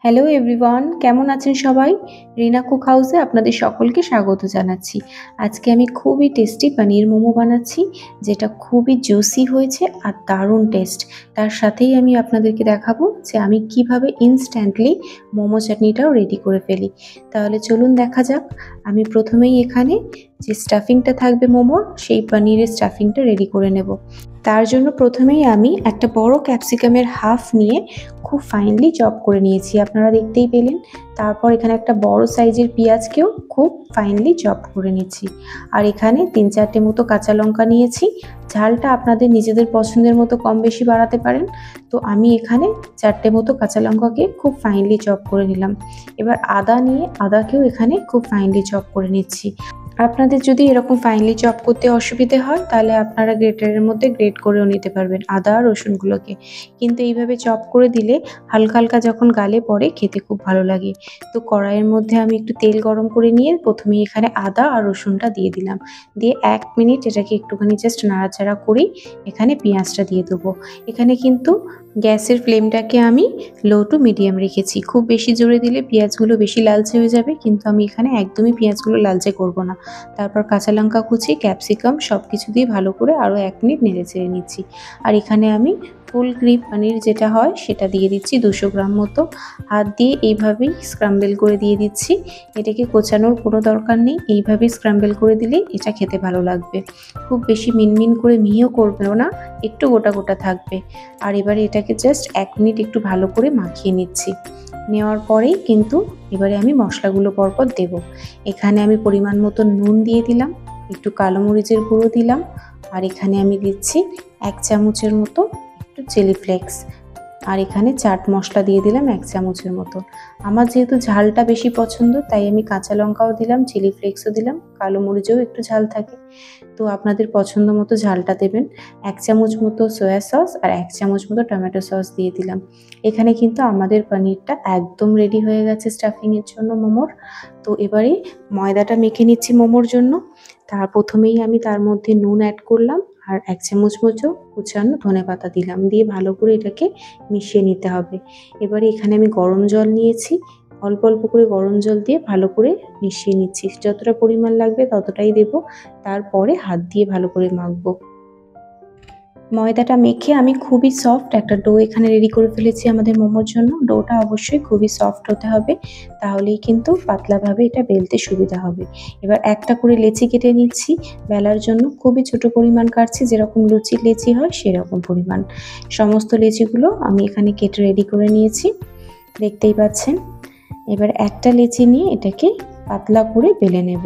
Hello everyone, কেমন আছেন সবাই? রিনা কুক হাউসে আপনাদের সকলকে স্বাগত জানাচ্ছি। আজকে আমি খুবই টেস্টি পনির মোমো বানাচ্ছি, যেটা খুবই জুসি হয়েছে আর দারুণ টেস্ট। তার সাথেই আমি আপনাদেরকে দেখাবো যে আমি কিভাবে ইনস্ট্যান্টলি মোমো চাটনিটাও রেডি করে ফেলি। তাহলে চলুন দেখা যাক। আমি প্রথমেই এখানে যে স্টাফিংটা থাকবে মোমোর, সেই পনিরের স্টাফিংটা রেডি করে নেব। তার জন্য প্রথমেই আমি একটা বড় ক্যাপসিকামের হাফ নিয়ে খুব ফাইনলি চপ করে নিয়েছি, আপনারা দেখতেই পেলেন। তারপর এখানে একটা বড় সাইজের পেঁয়াজকেও খুব ফাইনলি চপ করে নিচ্ছি। আর এখানে 3-4টে মতো কাঁচা লঙ্কা নিয়েছি। ঝালটা আপনাদের নিজেদের পছন্দের মতো কম বেশি বাড়াতে পারেন। তো আমি এখানে 4টে মতো কাঁচা লঙ্কাকে খুব ফাইনলি চপ করে নিলাম। এবার আদা নিয়ে আদাকেও এখানে খুব ফাইনলি চপ করে নিচ্ছি। আপনাদের যদি এরকম ফাইনলি চপ করতে অসুবিধে হয়, তাহলে আপনারা গ্রেটারের মধ্যে গ্রেট করেও নিতে পারবেন আদা আর রসুনগুলোকে। কিন্তু এইভাবে চপ করে দিলে হালকা হালকা যখন গালে পড়ে খেতে খুব ভালো লাগে। তো কড়াইয়ের মধ্যে আমি একটু তেল গরম করে নিয়ে প্রথমেই এখানে আদা আর রসুনটা দিয়ে দিলাম। দিয়ে 1 মিনিট এটাকে একটুখানি জাস্ট নাড়াচাড়া করেই এখানে পেঁয়াজটা দিয়ে দেবো। এখানে কিন্তু গ্যাসের ফ্লেমটাকে আমি লো টু মিডিয়াম রেখেছি। খুব বেশি জোরে দিলে পেঁয়াজগুলো বেশি লালচে হয়ে যাবে, কিন্তু আমি এখানে একদমই পেঁয়াজগুলো লালচে করব না। তারপর কাঁচা লঙ্কা কুচি, ক্যাপসিকাম সব কিছু দিয়ে ভালো করে আরও 1 মিনিট নেড়ে চেড়ে নিচ্ছি। আর এখানে আমি ফুল ক্রিম পনির যেটা হয় সেটা দিয়ে দিচ্ছি 200 গ্রাম মতো। হাত দিয়ে এইভাবেই স্ক্রাম্বেল করে দিয়ে দিচ্ছি। এটাকে কোচানোর কোনো দরকার নেই, এইভাবেই স্ক্রাম্বেল করে দিলেই এটা খেতে ভালো লাগবে। খুব বেশি মিনমিন করে মিহিও করবেও না, একটু গোটা গোটা থাকবে। আর এবারে এটাকে জাস্ট 1 মিনিট একটু ভালো করে মাখিয়ে নিচ্ছি। নেওয়ার পরেই কিন্তু এবারে আমি মশলাগুলো পরপর দেব। এখানে আমি পরিমাণ মতো নুন দিয়ে দিলাম, একটু কালো মরিচের গুঁড়ো দিলাম, আর এখানে আমি দিচ্ছি 1 চামচের মতো একটু চিলি ফ্লেক্স। আর এখানে চাট মশলা দিয়ে দিলাম 1 চামচের মতো। আমার যেহেতু ঝালটা বেশি পছন্দ, তাই আমি কাঁচা লঙ্কাও দিলাম, চিলি ফ্লেক্সও দিলাম, কালো মরিচেও একটু ঝাল থাকে। তো আপনাদের পছন্দ মতো ঝালটা দেবেন। 1 চামচ মতো সয়া সস আর 1 চামচ মতো টমেটো সস দিয়ে দিলাম। এখানে কিন্তু আমাদের পনিরটা একদম রেডি হয়ে গেছে স্টাফিংয়ের জন্য মোমোর। তো এবারে ময়দাটা মেখে নিচ্ছি মোমোর জন্য। প্রথমেই আমি তার মধ্যে নুন অ্যাড করলাম আর 1 চামচ মতো কুচানো ধনেপাতা দিলাম। দিয়ে ভালো করে এটাকে মিশিয়ে নিতে হবে। এবারে এখানে আমি গরম জল নিয়েছি, অল্প অল্প করে গরম জল দিয়ে ভালো করে মিশিয়ে নিচ্ছি। যতটা পরিমাণ লাগবে ততটাই দেব। তারপরে হাত দিয়ে ভালো করে মাখবো। ময়দাটা মেখে আমি খুবই সফট একটা ডো এখানে রেডি করে ফেলেছি আমাদের মোমোর জন্য। ডোটা অবশ্যই খুবই সফট হতে হবে, তাহলেই কিন্তু পাতলাভাবে এটা বেলতে সুবিধা হবে। এবার একটা করে লেচি কেটে নিচ্ছি বেলার জন্য। খুবই ছোট পরিমাণ কাটছি, যেরকম লুচির লেচি হয় সেরকম পরিমাণ। সমস্ত লেচিগুলো আমি এখানে কেটে রেডি করে নিয়েছি, দেখতেই পাচ্ছেন। এবার একটা লেচি নিয়ে এটাকে পাতলা করে বেলে নেব।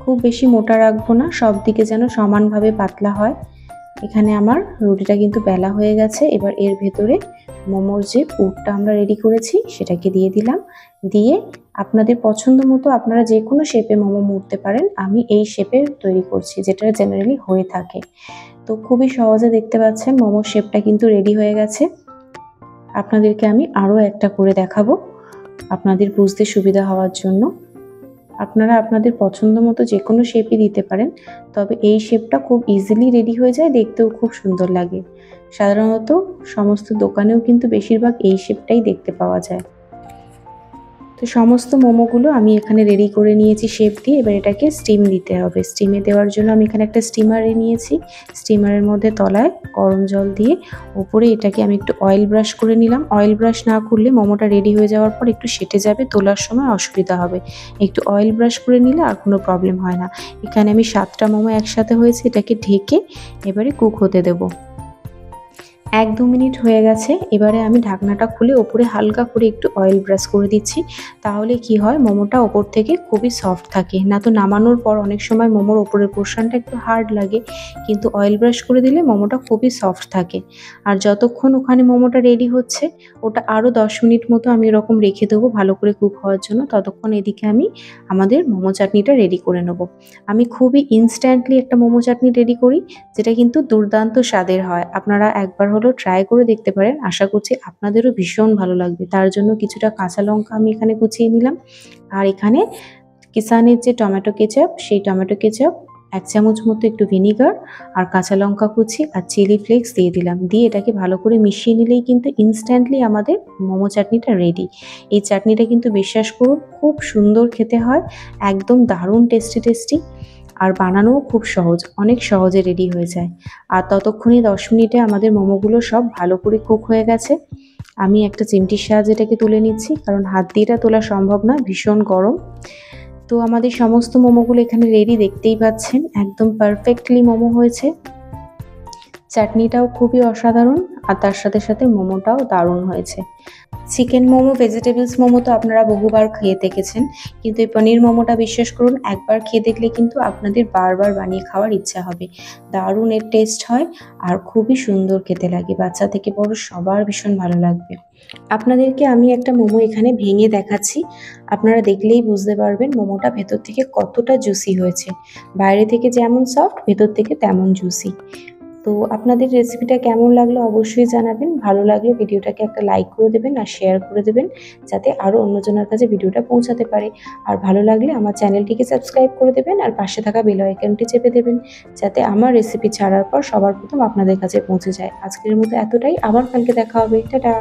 খুব বেশি মোটা রাখবো না, সব দিকে যেন সমানভাবে পাতলা হয়। এখানে আমার রুটিটা কিন্তু বেলা হয়ে গেছে। এবার এর ভেতরে মোমোর যে পুরটা আমরা রেডি করেছি সেটাকে দিয়ে দিলাম। দিয়ে আপনাদের পছন্দ মতো আপনারা যে কোনো শেপে মোমো মুড়তে পারেন। আমি এই শেপে তৈরি করছি, যেটা জেনারেলি হয়ে থাকে। তো খুবই সহজে দেখতে পাচ্ছেন মোমোর শেপটা কিন্তু রেডি হয়ে গেছে। আপনাদেরকে আমি আরও একটা করে দেখাবো আপনাদের বুঝতে সুবিধা হওয়ার জন্য। আপনারা আপনাদের পছন্দ মতো যে কোনো শেপই দিতে পারেন, তবে এই শেপটা খুব ইজিলি রেডি হয়ে যায়, দেখতেও খুব সুন্দর লাগে। সাধারণত সমস্ত দোকানেও কিন্তু বেশিরভাগ এই শেপটাই দেখতে পাওয়া যায়। তো সমস্ত মোমোগুলো আমি এখানে রেডি করে নিয়েছি শেপ দিয়ে। এবার এটাকে স্টিম দিতে হবে। স্টিমে দেওয়ার জন্য আমি এখানে একটা স্টিমার নিয়েছি। স্টিমারের মধ্যে তলায় গরম জল দিয়ে উপরে এটাকে আমি একটু অয়েল ব্রাশ করে নিলাম। অয়েল ব্রাশ না করলে মোমোটা রেডি হয়ে যাওয়ার পর একটু সেঁটে যাবে, তোলার সময় অসুবিধা হবে। একটু অয়েল ব্রাশ করে নিলে আর কোনো প্রবলেম হয় না। এখানে আমি 7টা মোমো একসাথে হয়েছে, এটাকে ঢেকে এবারে কুক হতে দেবো। 1-2 মিনিট হয়ে গেছে। এবারে আমি ঢাকনাটা খুলে ওপরে হালকা করে একটু অয়েল ব্রাশ করে দিচ্ছি। তাহলে কি হয়, মোমোটা ওপর থেকে খুবই সফট থাকে। না তো নামানোর পর অনেক সময় মোমোর ওপরের পোর্শনটা একটু হার্ড লাগে, কিন্তু অয়েল ব্রাশ করে দিলে মোমোটা খুবই সফট থাকে। আর যতক্ষণ ওখানে মোমোটা রেডি হচ্ছে, ওটা আরও 10 মিনিট মতো আমি এরকম রেখে দেবো ভালো করে কুক হওয়ার জন্য। ততক্ষণ এদিকে আমি আমাদের মোমো চাটনিটা রেডি করে নেব। আমি খুবই ইনস্ট্যান্টলি একটা মোমো চাটনি রেডি করি, যেটা কিন্তু দুর্দান্ত স্বাদের হয়। আপনারা একবার হলেও ট্রাই করে দেখতে পারেন, আশা করছি আপনাদেরও ভীষণ ভালো লাগবে। তার জন্য কিছুটা কাঁচা লঙ্কা আমি এখানে কুচিয়ে নিলাম। আর এখানে কিষানের যে টমেটো কেচাপ, সেই টমেটো কেচাপ 1 চামচ মতো একটু ভিনিগার আর কাঁচা লঙ্কা কুচি আর চিলি ফ্লেক্স দিয়ে দিলাম। দিয়ে এটাকে ভালো করে মিশিয়ে নিলেই কিন্তু ইনস্ট্যান্টলি আমাদের মোমো চাটনিটা রেডি। এই চাটনিটা কিন্তু বিশ্বাস করুন খুব সুন্দর খেতে হয়, একদম দারুণ টেস্টি আর বানানোও খুব সহজ, অনেক সহজে রেডি হয়ে যায়। আর ততক্ষণে 10 মিনিটে আমাদের মোমোগুলো সব ভালো করে কুক হয়ে গেছে। আমি একটা চিমটির সাহায্যে এটাকে তুলে নিচ্ছি, কারণ হাত দিয়ে এটা তোলা সম্ভব না, ভীষণ গরম। তো আমাদের সমস্ত মোমোগুলো এখানে রেডি, দেখতেই পাচ্ছেন একদম পারফেক্টলি মোমো হয়েছে। চাটনিটাও খুবই অসাধারণ আর তার সাথে সাথে মোমোটাও দারুণ হয়েছে। চিকেন মোমো, ভেজিটেবলস মোমো তো আপনারা বহুবার খেয়ে দেখেছেন, কিন্তু এই পনির মোমোটা বিশ্বাস করুন একবার খেয়ে দেখলে কিন্তু আপনাদের বারবার বানিয়ে খাওয়ার ইচ্ছা হবে। দারুণ এর টেস্ট হয় আর খুবই সুন্দর খেতে লাগে, বাচ্চা থেকে বড় সবার ভীষণ ভালো লাগবে। আপনাদেরকে আমি একটা মোমো এখানে ভেঙে দেখাচ্ছি, আপনারা দেখলেই বুঝতে পারবেন মোমোটা ভেতর থেকে কতটা জুসি হয়েছে। বাইরে থেকে যেমন সফট, ভেতর থেকে তেমন জুসি। তো আপনাদের রেসিপিটা কেমন লাগলো অবশ্যই জানাবেন। ভালো লাগলে ভিডিওটাকে একটা লাইক করে দেবেন আর শেয়ার করে দেবেন, যাতে আরও অন্যজনের কাছে ভিডিওটা পৌঁছাতে পারে। আর ভালো লাগলে আমার চ্যানেলটিকে সাবস্ক্রাইব করে দেবেন আর পাশে থাকা বেল আইকনটি চেপে দেবেন, যাতে আমার রেসিপি ছাড়ার পর সবার প্রথম আপনাদের কাছে পৌঁছে যায়। আজকের মতো এতটাই, আবার কালকে দেখা হবে। টাটা।